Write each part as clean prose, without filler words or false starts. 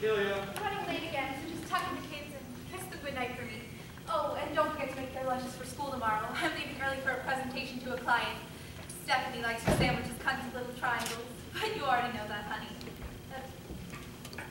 kill you. I'm running late again, so just tuck in the kids and kiss them goodnight for me. Oh, and don't forget to make their lunches for school tomorrow. I'm leaving early for a presentation to a client. Stephanie likes her sandwiches cut into little triangles, but you already know that, honey.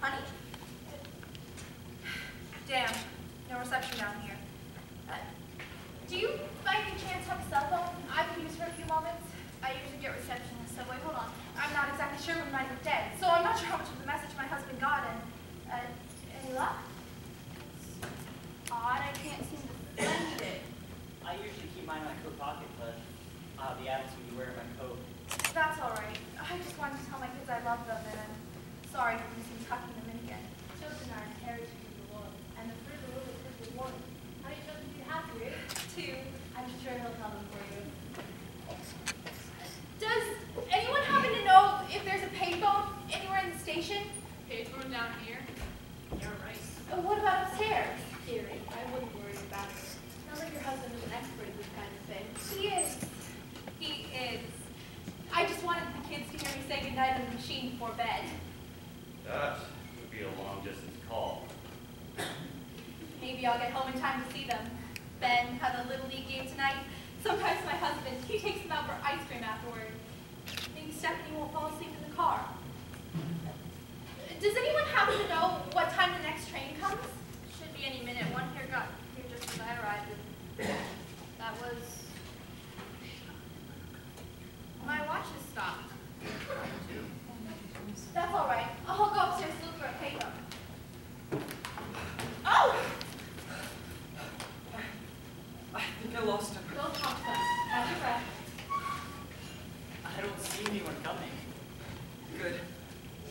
Honey? Damn, no reception down here. Do you, by any chance, have a cell phone I can use for a few moments? I usually get reception on the subway. Hold on. I'm not exactly sure when mine was dead, so I'm not sure how much of the message my husband got, and, any luck? It's odd, I can't seem to find it. I usually keep mine in my coat pocket, but I'll have the attitude you wear in my coat. That's all right. I just wanted to tell my kids I love them, and I'm sorry for missing tucking them in again. Children are inherited from the Lord, and the fruit of the womb is good reward. How many children do you have, Ruth? 2. I'm sure he'll tell them for you. Does anyone happen to know if there's a payphone anywhere in the station? Payphone down here? You're right. What about upstairs? Dearie, I wouldn't worry about it. Sounds like your husband is an expert at this kind of thing. He is. He is. I just wanted the kids to hear me say goodnight on the machine before bed. That would be a long-distance call. Maybe I'll get home in time to see them. Ben had a little league game tonight. Sometimes my husband, he takes them out for ice cream afterward. Maybe Stephanie won't fall asleep in the car. Does anyone happen to know what time the next train comes? Should be any minute. One here got here just as I arrived. That was... My watch has stopped. That's all right. I'll go upstairs to look for a payphone. Oh! I think I lost him. Don't talk to them. Have your breath. I don't see anyone coming. Good.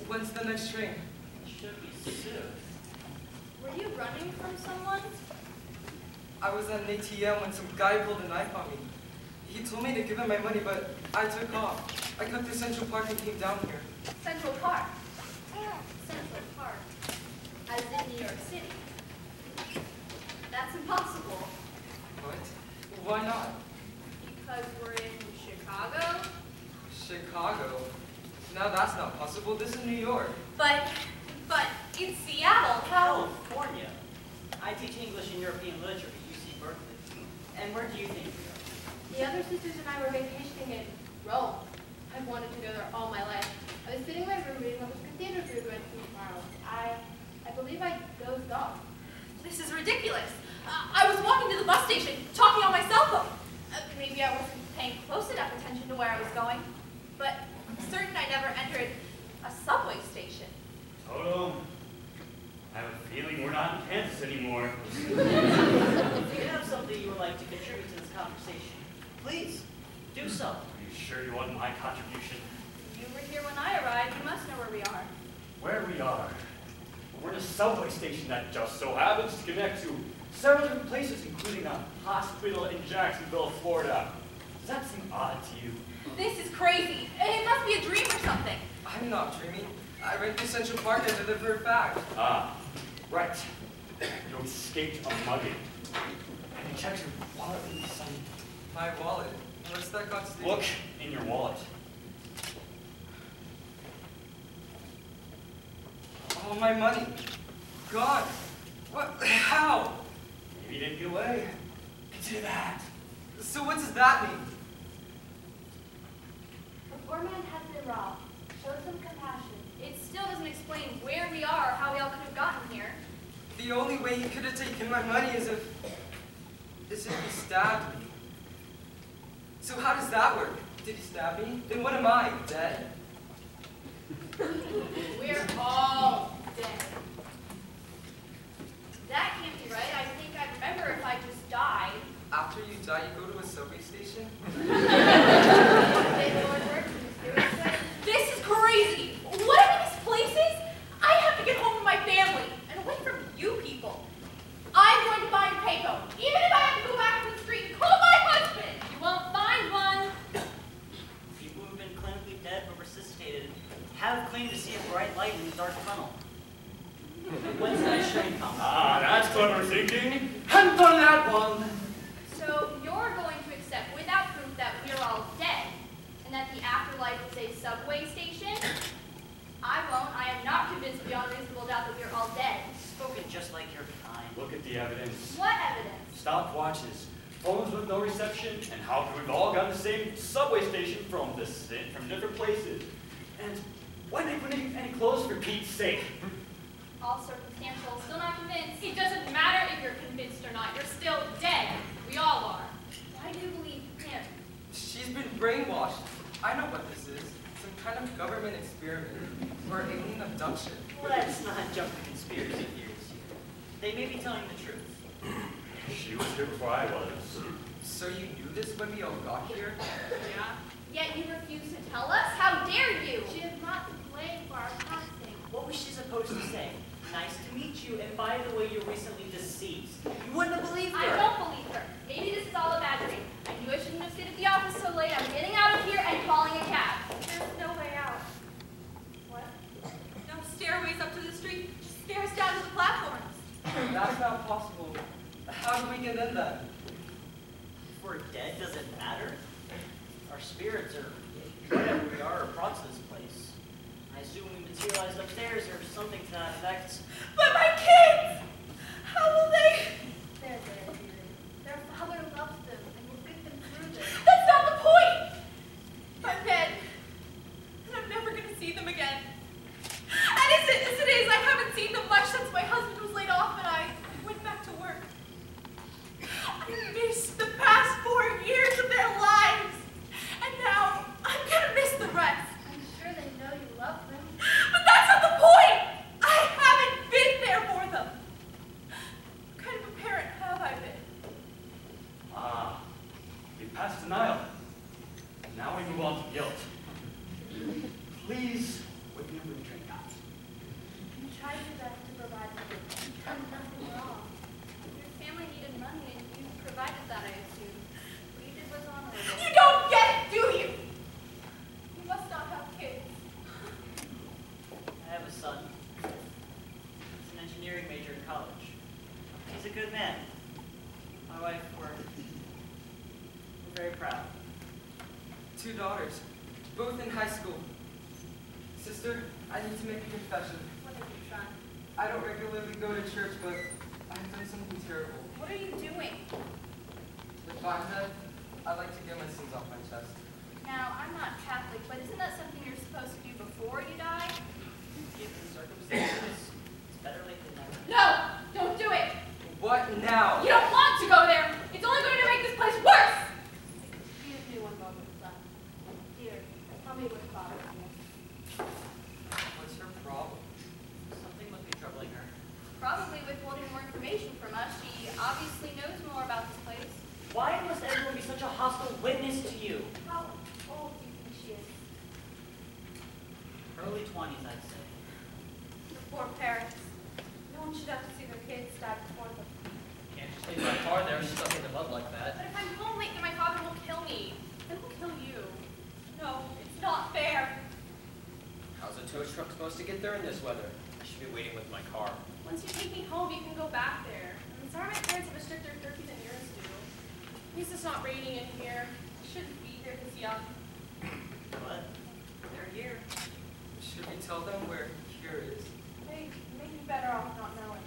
When's the next train? It should be soon. Were you running from someone? I was at an ATM when some guy pulled a knife on me. He told me to give him my money, but I took off. I cut through Central Park and came down here. Central Park. Central Park. As in New York City. That's impossible. What? Why not? Because we're in Chicago? Chicago? No, that's not possible. This is New York. But in Seattle, how? California. I teach English and European literature at UC Berkeley. And where do you think we are? The other sisters and I were vacationing in Rome. I've wanted to go there all my life. I was sitting in my room reading what was cathedral food read to me tomorrow. I believe I dozed off. This is ridiculous. I was walking to the bus station, talking on my cell phone. Maybe I wasn't paying close enough attention to where I was going, but I'm certain I never entered a subway station. Toto, I have a feeling we're not in Kansas anymore. If you have something you would like to contribute to this conversation, please do so. Are you sure you want my contribution? You were here when I arrived. You must know where we are. Where we are? We're in a subway station that just so happens to connect to several different places, including a hospital in Jacksonville, Florida. Does that seem odd to you? This is crazy. It must be a dream or something. I'm not dreaming. I ran through Central Park and did it for a fact. Ah, right. You escaped a mugging. And you checked your wallet and some... My wallet? What's that got to do? Look in your wallet. All my money. Gone. What? How? Maybe you didn't get away. Consider that. So what does that mean? A poor man has been robbed. Show some compassion. It still doesn't explain where we are or how we all could have gotten here. The only way he could have taken my money is if he stabbed me. So how does that work? Did he stab me? Then what am I, dead? We're all dead. That can't be right. I think I'd remember if I just died. After you die, you go to a subway station? This is crazy. What are these places? I have to get home to my family and away from you people. I'm going to buy a payphone, even if I have to go back to the street and call my husband. You won't find one. People who've been clinically dead but resuscitated have claimed to see a bright light in the dark tunnel. When's the next train come? Ah, that's clever thinking. Hadn't done that one! So you're going to accept without proof that we're all dead and that the afterlife is a subway station? I won't. I am not convinced we beyond reasonable doubt that we're all dead. Spoken just like your kind. Look at the evidence. What evidence? Stopwatches, phones with no reception, and how we've all got the same subway station from different places. And why didn't they put any clothes for Pete's sake? All circumstantial. Still not convinced. It doesn't matter if you're convinced or not. You're still dead. We all are. Why do you believe him? She's been brainwashed. I know what this is. Some kind of government experiment or alien abduction. Let's not jump to conspiracy theories here. They may be telling the truth. She was here before I was. So you knew this when we all got here? Yeah. Yet you refuse to tell us? How dare you? She is not to blame for our passing. What was she supposed to say? Nice to meet you, and by the way, you're recently deceased. You wouldn't have believed her. I don't believe her. Maybe this is all a bad dream. I knew I shouldn't have stayed at the office so late. I'm getting out of here and calling a cab. There's no way out. What? No stairways up to the street. Just stairs down to the platforms. That's not possible. How do we get in then? If we're dead, does it matter? Our spirits are whatever we are brought to this place. I assume we materialized upstairs or something to that effect. But my kids! How will they? They're there, dear. Their father loves them and will get them through this. That's not the point! I'm dead. And I'm never going to see them again. And as it is, I haven't seen them much since my husband was laid off and I went back to work. I missed the past 4 years of their lives. And now I'm going to miss the rest. I'm sure they know you love them. But that's not the point! I haven't been there for them. What kind of a parent have I been? Ah, we passed denial. Now we move on to guilt. Please wake me up when the train comes. You tried your best to provide for them. You've done nothing wrong. Your family needed money and you provided that, I assume. What you did was honorable. You don't get it, do you? You must not have kids. I have a son. He's an engineering major in college. He's a good man. My wife, we're very proud. 2 daughters, both in high school. Sister, I need to make a confession. What did you, son? I don't regularly go to church, but I've done something terrible. What are you doing? If I'm dead, I'd like to get my sins off my chest. Now, I'm not Catholic, but isn't that something you're supposed to do before you die? Given the circumstances, it's better late than never. No, don't do it. What now? You don't want to go there. It's only going to make this place worse. Excuse me one moment, son. Dear, tell me what's bothering you. What's her problem? Something must be troubling her. Probably withholding more information from us. She obviously knows more about this place. Why must everyone be such a hostile witness to you? How old do you think she is? Early 20s, I'd say. The poor parents. No one should have to see their kids die before them. Can't just leave my car there stuck in the mud like that. But if I'm home late, then my father will kill me. Then he'll kill you. No, it's not fair. How's a tow truck supposed to get there in this weather? I should be waiting with my car. Once you take me home, you can go back there. I'm sorry my parents have a stricter curfew than yours do. At least it's not raining in here. I shouldn't be here this young. But they're here. Should we tell them where Cure is? They may be better off not knowing.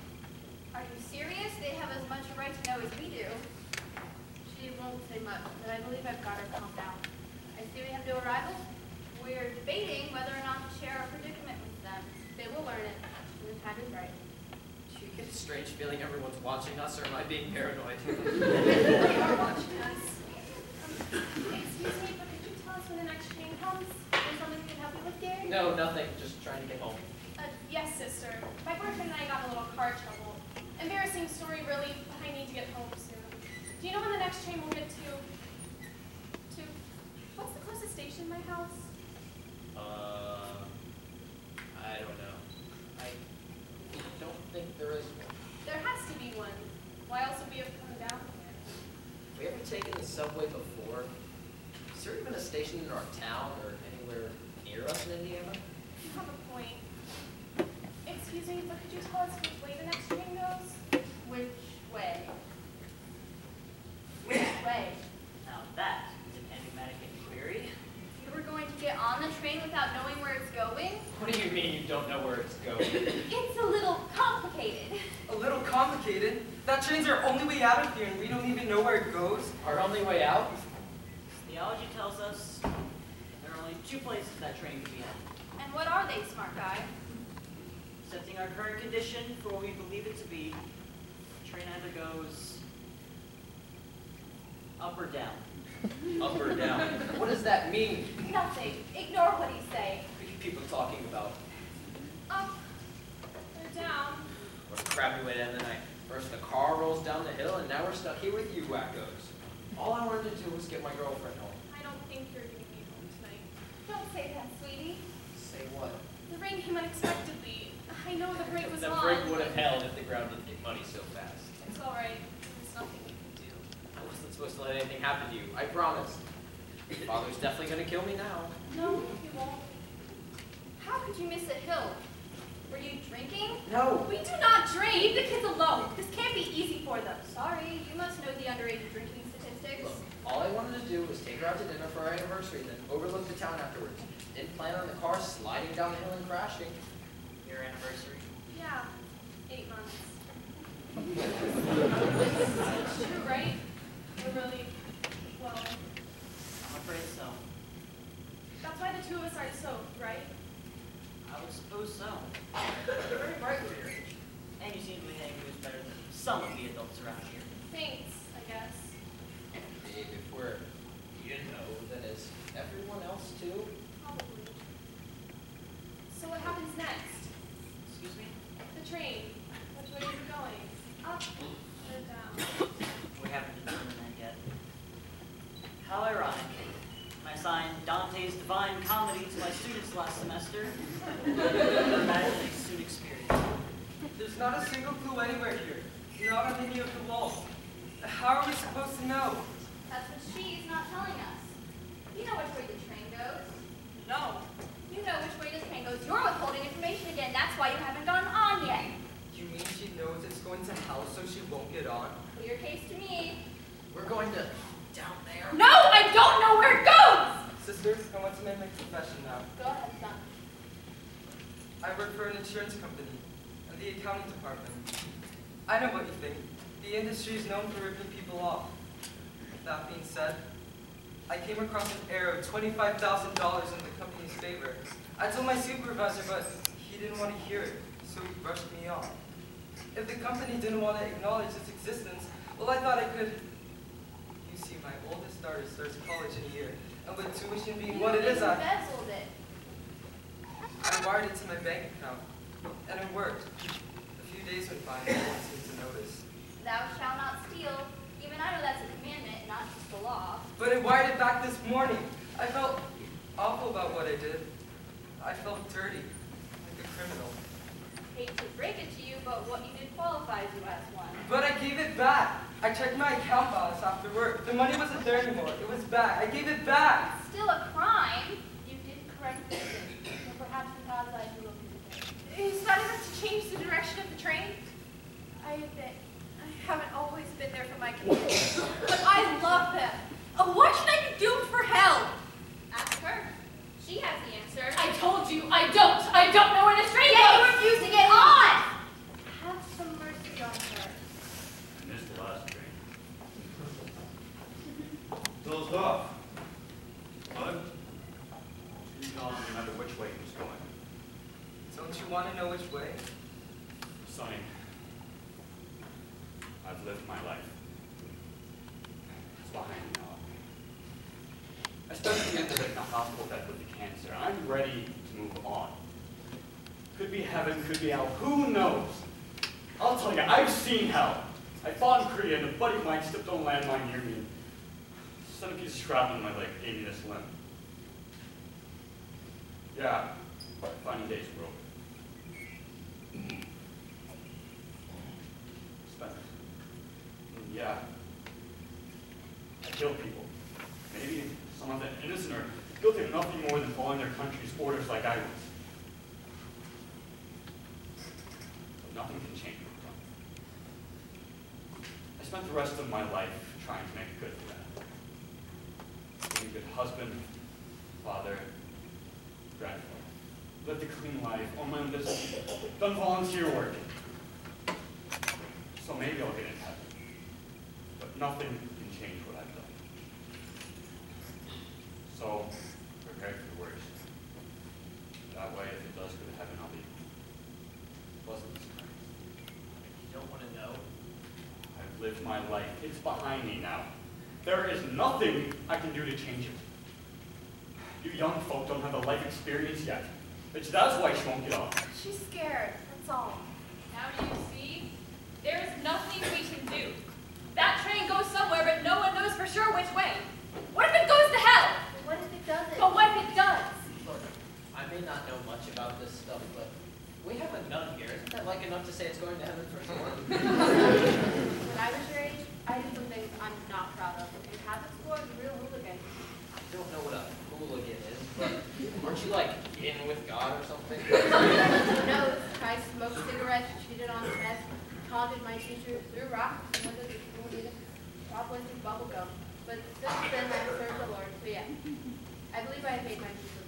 Are you serious? They have as much a right to know as we do. She won't say much, but I believe I've got her calmed down. I see we have no arrivals. We're debating whether or not to share our predicament with them. They will learn it when the time is right. Do you get a strange feeling everyone's watching us, or am I being paranoid? They are watching us. Excuse me, but could you tell us when the next train comes? Is there something we can help you with, dear? No, nothing. Just trying to get home. Yes, sister. My boyfriend and I got in a little car trouble. Embarrassing story, really, but I need to get home soon. Do you know when the next train will get to... What's the closest station to my house? I don't know. I don't think there is one. There has to be one. Why else would we have come down here? Have we ever taken the subway before? Is there even a station in our town or anywhere near us in Indiana? You have a point. Excuse me, but could you tell us which way the next train goes? Which way? Which way? Now that is an enigmatic inquiry. You were going to get on the train without knowing where it's going? What do you mean? you don't know where it's going. It's a little complicated. A little complicated? That train's our only way out of here, and we don't even know where it goes. Our only way out? Theology tells us there are only two places that train can be headed. And what are they, smart guy? Accepting our current condition for what we believe it to be, the train either goes up or down. Up or down? What does that mean? Nothing. Ignore what he's saying. What are you people talking about? Up or down. What a crappy way to end the night. First the car rolls down the hill, and now we're stuck here with you wackos. All I wanted to do was get my girlfriend home. I don't think you're going to be home tonight. Don't say that, sweetie. Say what? The rain came unexpectedly. I know the brake was The on. brake would have held if the ground didn't get muddy so fast. It's all right. There's nothing you can do. I wasn't supposed to let anything happen to you. I promised. Father's definitely going to kill me now. No, you won't. How could you miss a hill? Were you drinking? No. We do not drink. Leave the kids alone. This can't be easy for them. Sorry, you must know the underage drinking statistics. Look, all I wanted to do was take her out to dinner for our anniversary, then overlook the town afterwards. Didn't plan on the car sliding down the hill and crashing. Your anniversary. Yeah, 8 months. It's true, right? We're really, well, I'm afraid so. that's why the two of us are so, right? I would suppose so. You're very bright for your age. And you seem to be hanging who's better than some of the adults around here. Thanks, I guess. Babe, if we're, then is everyone else too? Probably. So what happens next? Excuse me? The train. Which way is it going? Up or down? We haven't determined that yet. How ironic. When I assigned Dante's Divine Comedy to my students last semester, imagine a student experience. There's not a single clue anywhere here. Not on any of the walls. How are we supposed to know? That's what she's not telling us. You know which way the train goes. No. You know which way the train goes. You're withholding information again. That's why you haven't gone on yet. You mean she knows it's going to hell so she won't get on? Clear case to me. We're going to down there. No, I don't know where it goes! Sister, I want to make my confession now. Go ahead, son. I work for an insurance company in the accounting department. I know what you think. The industry is known for ripping people off. That being said, I came across an error of $25,000 in the company's favor. I told my supervisor, but he didn't want to hear it, so he brushed me off. If the company didn't want to acknowledge its existence, well, I thought I could. You see, my oldest daughter starts college in a year, and with tuition being what it is, You embezzled it. I wired it to my bank account, and it worked. A few days went by, and no one seemed to notice. Thou shalt not steal. Even I know that's a commandment, not just a law. But I wired it back this morning. I felt awful about what I did. I felt dirty, like a criminal. Hate to break it to you, but what you did qualifies you as one. But I gave it back. I checked my account balance after work. The money wasn't there anymore. It was back. I gave it back. Still a crime. You did correct this. Or perhaps in God's eyes you will be the Is that enough to change the direction of the train? I admit, I haven't always been there for my kids, but I love them. Why should I be doomed for hell? Ask her. She has the answer. I told you, I don't know where this train Yet you goes. refuse to get on! Have some mercy on her. I missed the last train. Dozed off. What? She's gone no matter which way he was going. Don't you want to know which way? Sonny, I've lived my life. It's behind me now. I spent the end of it in a hospital bed with the cancer. I'm ready to move on. Could be heaven, could be hell, who knows? I'll tell you, I've seen hell. I fought in Korea and a buddy of mine stepped on a landmine near me and sent a piece of shrapnel in my leg, gave me this limb. Yeah, funny days were over. Spent. Yeah. I killed people. Maybe some of them innocent or guilty of nothing more than following their country's orders like I was. But nothing can change what I've done. I spent the rest of my life trying to make it good for them. Being a good husband, father, grandfather. lived a clean life, owned my own business, done volunteer work. So maybe I'll get in heaven. But nothing can change what I've done. So, prepare for the worst. That way, if it does go to heaven, I'll be pleasantly surprised. You don't want to know? I've lived my life. It's behind me now. There is nothing I can do to change it. You young folk don't have the life experience yet. That's why she won't get off. She's scared, that's all. Now do you see? There is nothing we can do. That train goes somewhere, but no one knows for sure which way. What if it goes to hell? What if it doesn't? But what if it does? Look, I may not know much about this stuff, but we have a nun here. Isn't that like enough to say it's going to heaven for sure? When I was your age, I did some things I'm not proud of. In Catholic school, I was a real hooligan. I don't know what a hooligan is, but aren't you like in with God or something? No, I smoked cigarettes, cheated on tests, taunted my teacher, threw rocks, and went to the school meeting, dropped with bubble gum. But since then, I've served the Lord, so yeah. I believe I have made my peace.